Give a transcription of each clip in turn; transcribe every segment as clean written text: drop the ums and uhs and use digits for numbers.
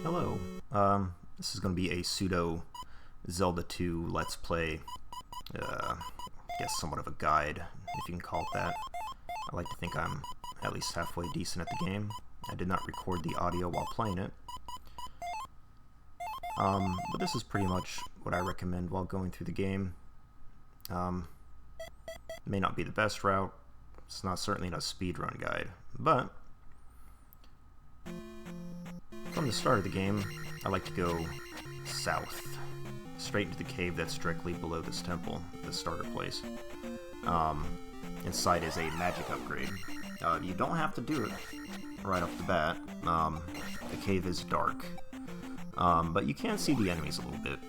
Hello. This is going to be a pseudo Zelda 2 Let's Play. I guess somewhat of a guide, if you can call it that. I like to think I'm at least halfway decent at the game. I did not record the audio while playing it. But this is pretty much what I recommend while going through the game. May not be the best route. It's certainly not a speedrun guide, but from the start of the game, I like to go south, straight into the cave that's directly below this temple, the starter place. Inside is a magic upgrade. You don't have to do it right off the bat. The cave is dark, but you can see the enemies a little bit.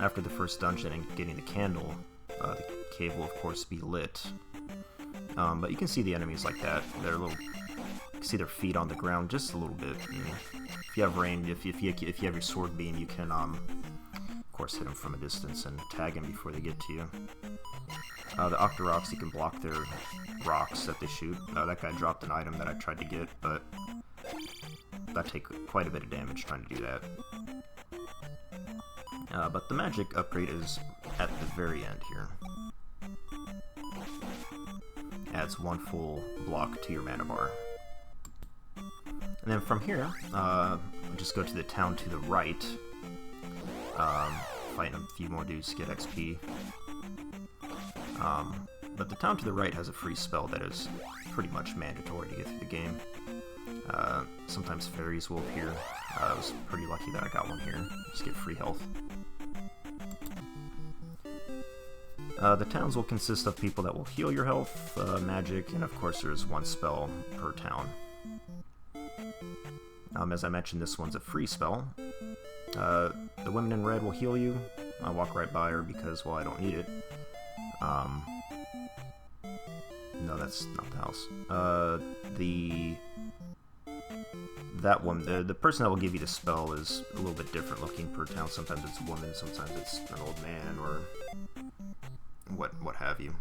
After the first dungeon and getting the candle, the cave will of course be lit. But you can see the enemies like that. They're a little. You can see their feet on the ground just a little bit. And if you have range, if you have your sword beam, you can of course hit them from a distance and tag them before they get to you. The Octoroks, you can block their rocks that they shoot. That guy dropped an item that I tried to get, but that take quite a bit of damage trying to do that. But the magic upgrade is at the very end here. Adds 1 full block to your mana bar. And then from here, just go to the town to the right, fight a few more dudes to get XP. But the town to the right has a free spell that is pretty much mandatory to get through the game. Sometimes fairies will appear. I was pretty lucky that I got one here. Just get free health. The towns will consist of people that will heal your health, magic, and of course there's 1 spell per town. As I mentioned, this one's a free spell. The women in red will heal you. I'll walk right by her because, well, I don't need it. No, that's not the house. That one, the person that will give you the spell is a little bit different looking per town. Sometimes it's a woman, sometimes it's an old man, or what have you.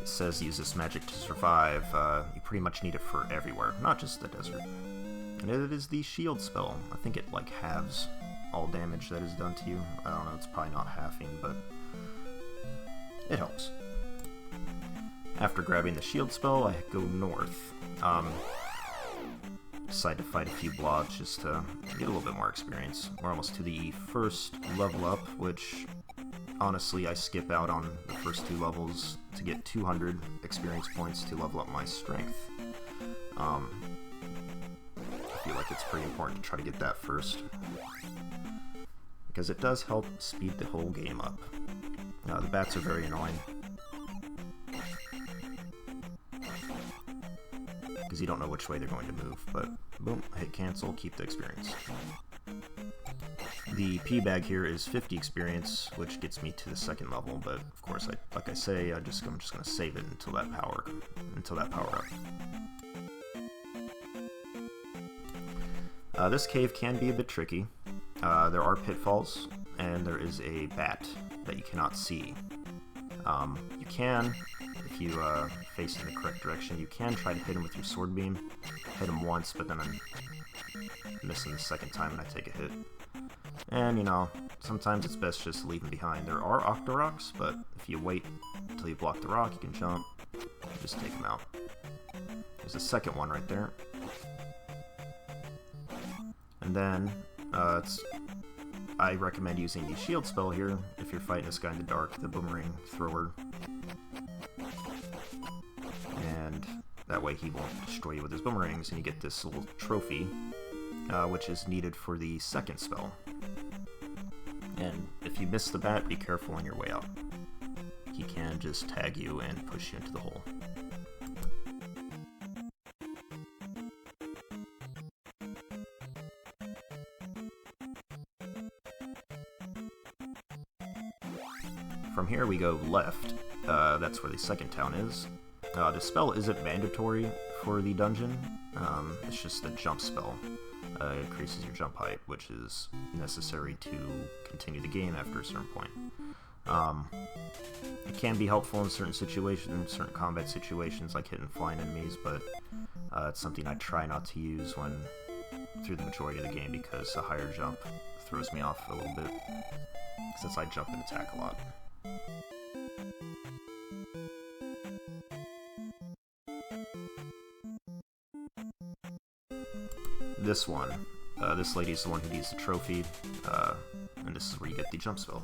It says use this magic to survive. You pretty much need it for everywhere, not just the desert. And it is the shield spell. I think it like halves all damage that is done to you. I don't know, it's probably not halving, but it helps. After grabbing the shield spell, I go north. Decide to fight a few blobs just to get a little bit more experience. We're almost to the first level up, which honestly I skip out on the first 2 levels to get 200 experience points to level up my strength. I feel like it's pretty important to try to get that first, because it does help speed the whole game up. The bats are very annoying, because you don't know which way they're going to move, but boom, hit cancel, keep the experience. The P bag here is 50 experience, which gets me to the 2nd level, but of course, like I say, I'm just going to save it until that power up. This cave can be a bit tricky. There are pitfalls, and there is a bat that you cannot see. You can, if you face in the correct direction, you can try to hit him with your sword beam. Hit him once, but then I'm missing the 2nd time and I take a hit. And, you know, sometimes it's best just to leave him behind. There are Octoroks, but if you wait until you block the rock, you can jump, just take him out. There's a 2nd one right there. And then, I recommend using the shield spell here if you're fighting this guy in the dark, the boomerang thrower. And that way he won't destroy you with his boomerangs, and you get this little trophy, which is needed for the 2nd spell. And if you miss the bat, be careful on your way out. He can just tag you and push you into the hole. here we go left. That's where the second town is. The spell isn't mandatory for the dungeon. It's just a jump spell. It increases your jump height, which is necessary to continue the game after a certain point. It can be helpful in certain situations, certain combat situations, like hitting flying enemies, but it's something I try not to use through the majority of the game because a higher jump throws me off a little bit, since I jump and attack a lot. This one, this lady is the one who needs the trophy, and this is where you get the jump spell.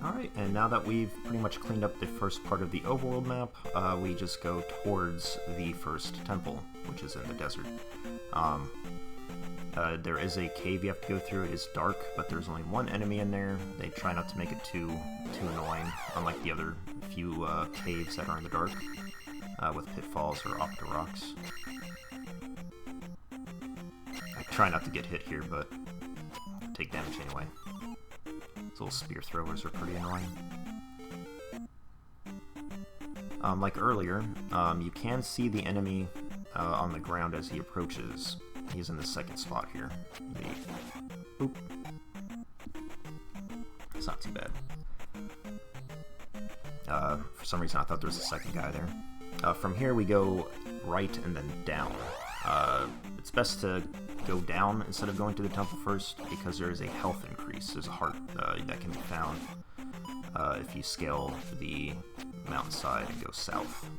Alright, and now that we've pretty much cleaned up the first part of the overworld map, we just go towards the first temple, which is in the desert. There is a cave you have to go through. It is dark, but there's only one enemy in there. They try not to make it too annoying, unlike the other few caves that are in the dark, with pitfalls or octa rocks. I try not to get hit here, but I take damage anyway. These little spear throwers are pretty annoying. Like earlier, you can see the enemy on the ground as he approaches. He's in the second spot here. Oop. It's not too bad. For some reason I thought there was a second guy there. From here we go right and then down. It's best to go down instead of going to the temple first because there is a health increase. There's a heart that can be found if you scale the mountainside and go south.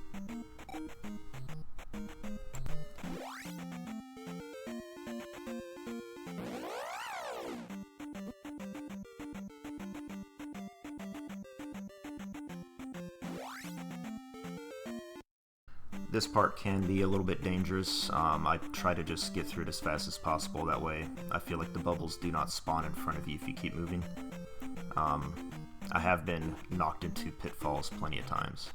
This part can be a little bit dangerous. I try to just get through it as fast as possible, that way I feel like the bubbles do not spawn in front of you if you keep moving. I have been knocked into pitfalls plenty of times.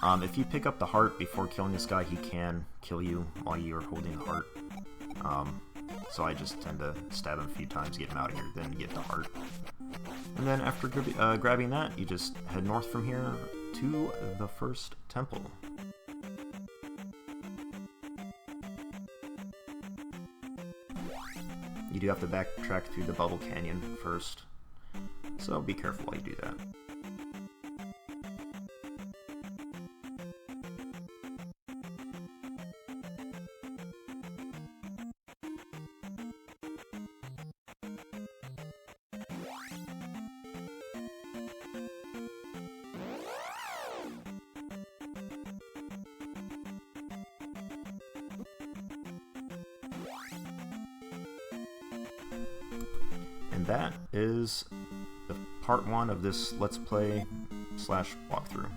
If you pick up the heart before killing this guy, he can kill you while you're holding the heart. So I just tend to stab him a few times, get him out of here, then get the heart. And then after grabbing that, you just head north from here to the first temple. You do have to backtrack through the Bubble Canyon first, so be careful while you do that. And that is the part 1 of this Let's Play / walkthrough.